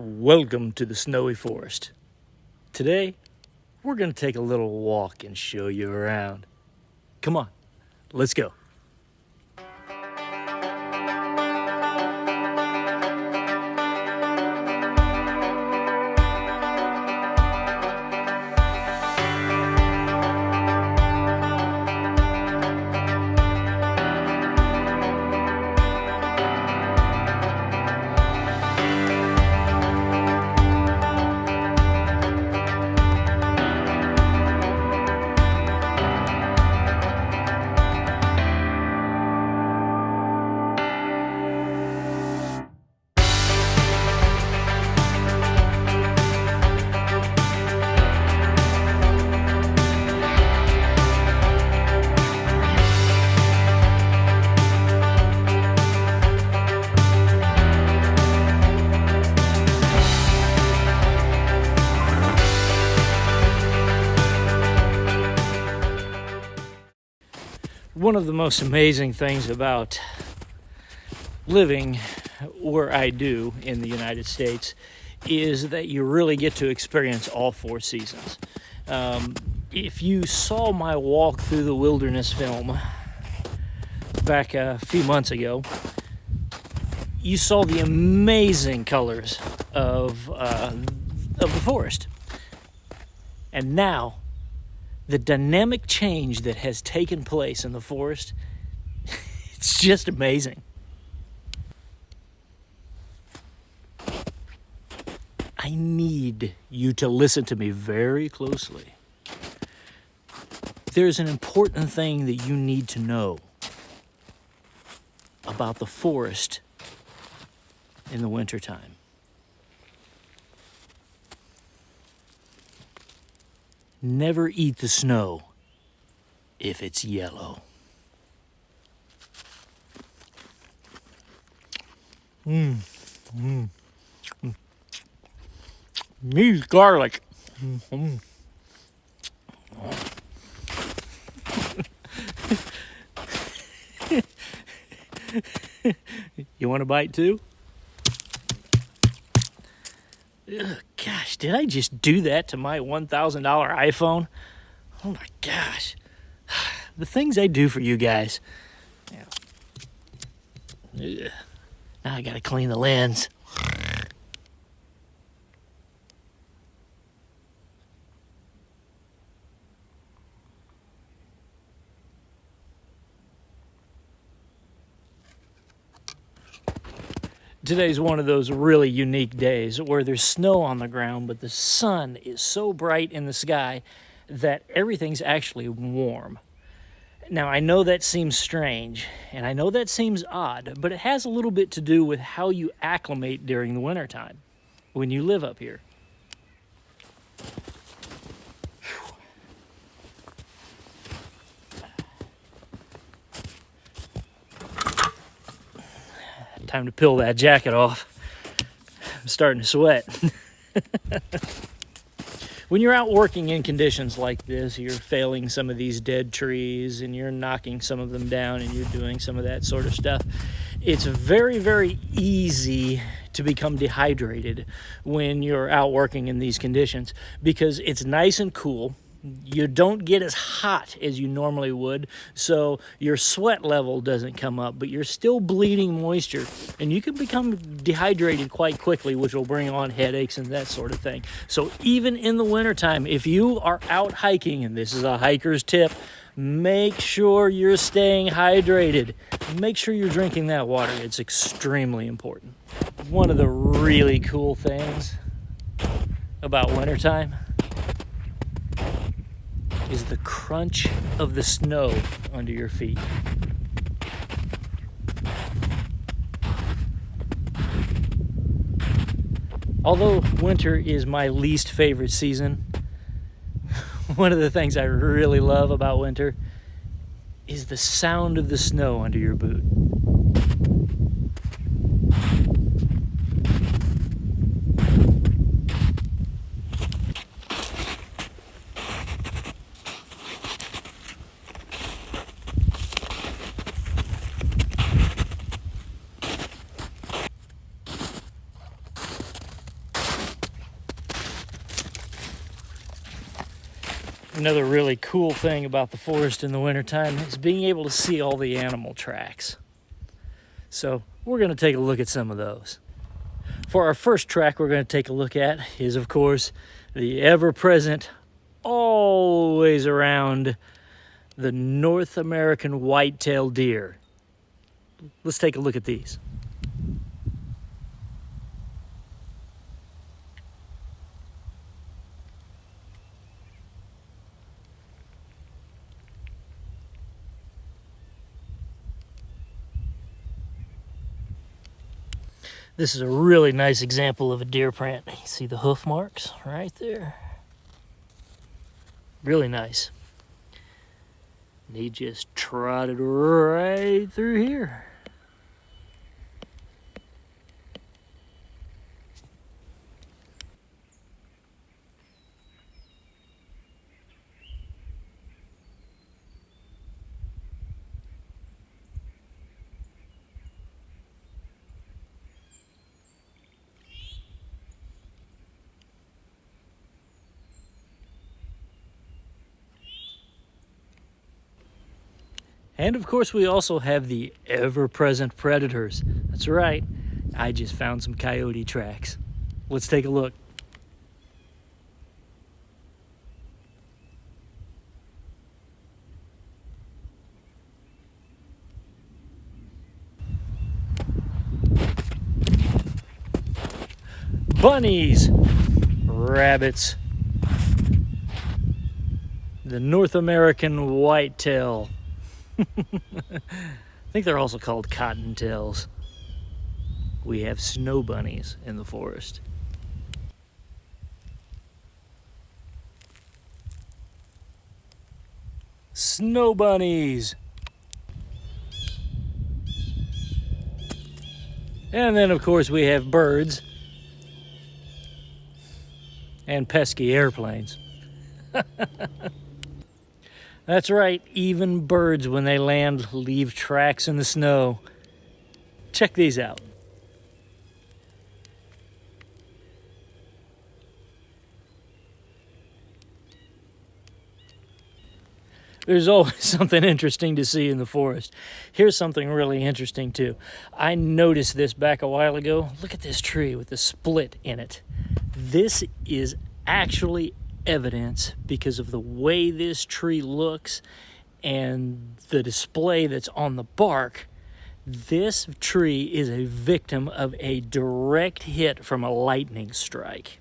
Welcome to the snowy forest. Today, we're going to take a little walk and show you around. Come on, let's go. One of the most amazing things about living where I do in the United States is that you really get to experience all four seasons. If you saw my walk through the wilderness film back a few months ago, you saw the amazing colors of the forest. And now, the dynamic change that has taken place in the forest, it's just amazing. I need you to listen to me very closely. There's an important thing that you need to know about the forest in the wintertime. Never eat the snow if it's yellow. Needs garlic. You want a bite too? Ugh, gosh, did I just do that to my $1,000 iPhone? Oh my gosh. The things I do for you guys. Yeah. Ugh. Now I gotta clean the lens. Today's one of those really unique days where there's snow on the ground, but the sun is so bright in the sky that everything's actually warm. Now, I know that seems strange, and I know that seems odd, but it has a little bit to do with how you acclimate during the wintertime when you live up here. Time to peel that jacket off. I'm starting to sweat. When you're out working in conditions like this, you're felling some of these dead trees and you're knocking some of them down and you're doing some of that sort of stuff. It's very, very easy to become dehydrated when you're out working in these conditions because it's nice and cool. You don't get as hot as you normally would, so your sweat level doesn't come up, but you're still bleeding moisture, and you can become dehydrated quite quickly, which will bring on headaches and that sort of thing. So even in the wintertime, if you are out hiking, and this is a hiker's tip, make sure you're staying hydrated. Make sure you're drinking that water. It's extremely important. One of the really cool things about wintertime is the crunch of the snow under your feet. Although winter is my least favorite season, one of the things I really love about winter is the sound of the snow under your boot. Another really cool thing about the forest in the wintertime is being able to see all the animal tracks. So we're going to take a look at some of those. For our first track we're going to take a look at is, of course, the ever-present, always around, the North American white-tailed deer. Let's take a look at these. This is a really nice example of a deer print. You see the hoof marks right there? Really nice. And he just trotted right through here. And of course we also have the ever-present predators. That's right, I just found some coyote tracks. Let's take a look. Bunnies, rabbits, the North American whitetail. I think they're also called cottontails. We have snow bunnies in the forest. Snow bunnies. And then of course we have birds and pesky airplanes. That's right, even birds, when they land, leave tracks in the snow. Check these out. There's always something interesting to see in the forest. Here's something really interesting too. I noticed this back a while ago. Look at this tree with the split in it. This is actually evidence because of the way this tree looks and the display that's on the bark. This tree is a victim of a direct hit from a lightning strike.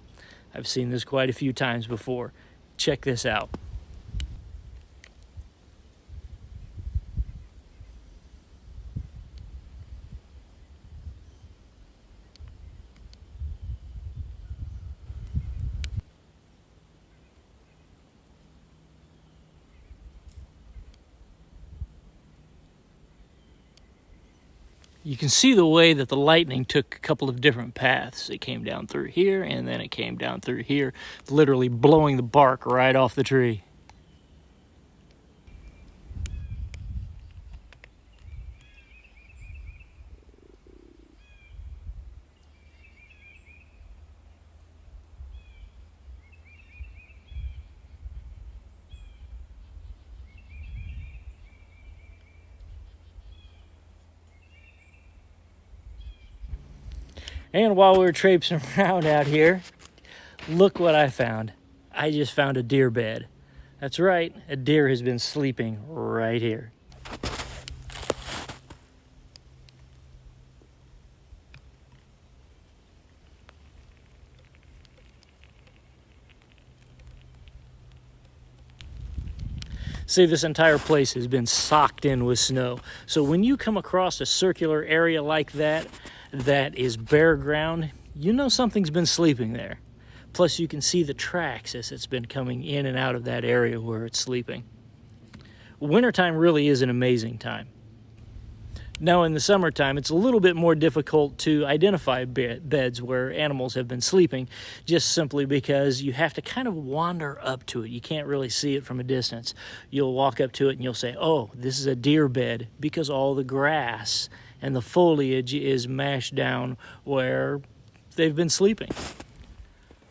I've seen this quite a few times before. Check this out. You can see the way that the lightning took a couple of different paths. It came down through here, and then it came down through here, literally blowing the bark right off the tree. And while we were traipsing around out here, look what I found. I just found a deer bed. That's right, a deer has been sleeping right here. See, this entire place has been socked in with snow. So when you come across a circular area like that, that is bare ground, you know something's been sleeping there. Plus you can see the tracks as it's been coming in and out of that area where it's sleeping. Wintertime really is an amazing time. Now in the summertime, it's a little bit more difficult to identify beds where animals have been sleeping, just simply because you have to kind of wander up to it. You can't really see it from a distance. You'll walk up to it and you'll say, oh, this is a deer bed, because all the grass and the foliage is mashed down where they've been sleeping.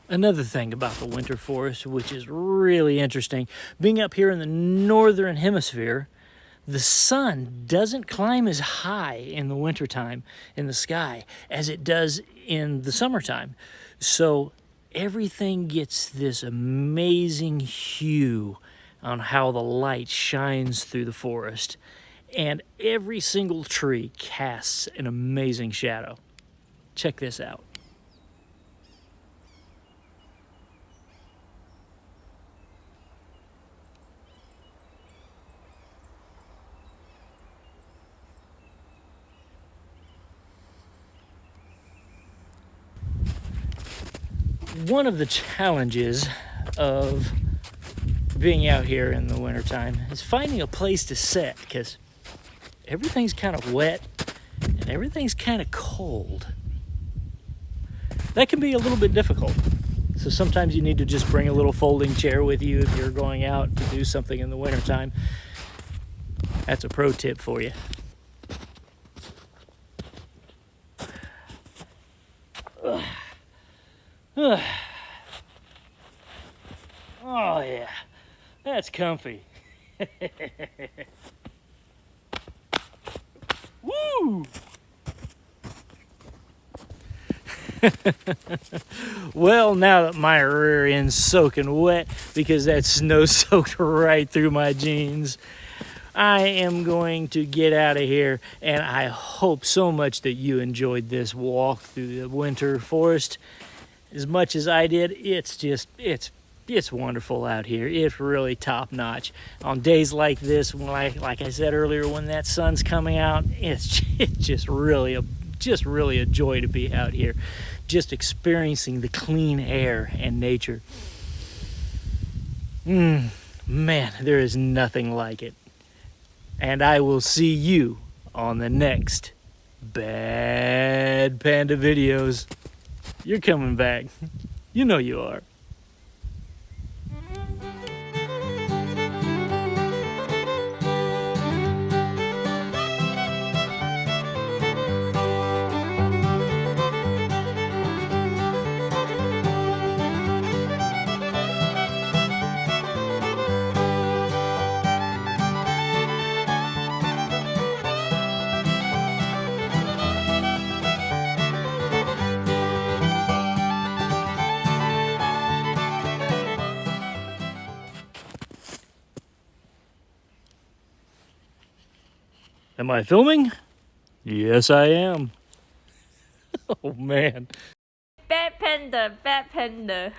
Another thing about the winter forest, which is really interesting, being up here in the northern hemisphere, the sun doesn't climb as high in the wintertime in the sky as it does in the summertime. So everything gets this amazing hue on how the light shines through the forest. And every single tree casts an amazing shadow. Check this out. One of the challenges of being out here in the wintertime is finding a place to sit, because everything's kind of wet and everything's kind of cold. That can be a little bit difficult. So sometimes you need to just bring a little folding chair with you if you're going out to do something in the wintertime. That's a pro tip for you. Oh yeah, that's comfy. Woo! Well, now that my rear end's soaking wet because that snow soaked right through my jeans, I am going to get out of here, and I hope so much that you enjoyed this walk through the winter forest as much as I did. It's wonderful out here. It's really top notch. On days like this, like I said earlier, when that sun's coming out, it's just really a joy to be out here, just experiencing the clean air and nature. Man, there is nothing like it. And I will see you on the next Bad Panda videos. You're coming back. You know you are. Am I filming? Yes, I am. Oh, man. Bad panda, bad panda.